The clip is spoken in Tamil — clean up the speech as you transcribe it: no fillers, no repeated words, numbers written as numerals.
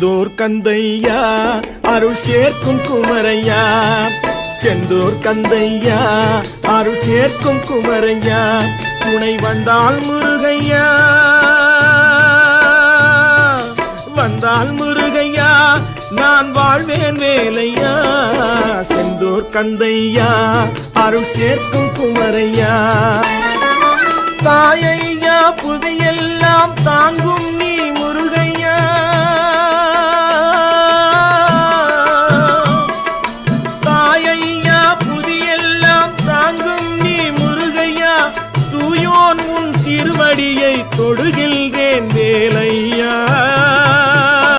செந்தூர் கந்தையா அருள் சேர்க்கும் குமரையா, செந்தூர் கந்தையா அருள் சேர்க்கும் குமரையா, துணை வந்தால் முருகையா, வந்தால் முருகையா நான் வாழ்வேன் வேலையா, செந்தூர் கந்தையா அருள் சேர்க்கும் குமரையா. தாயையா புதையெல்லாம் தாங்கும் நீ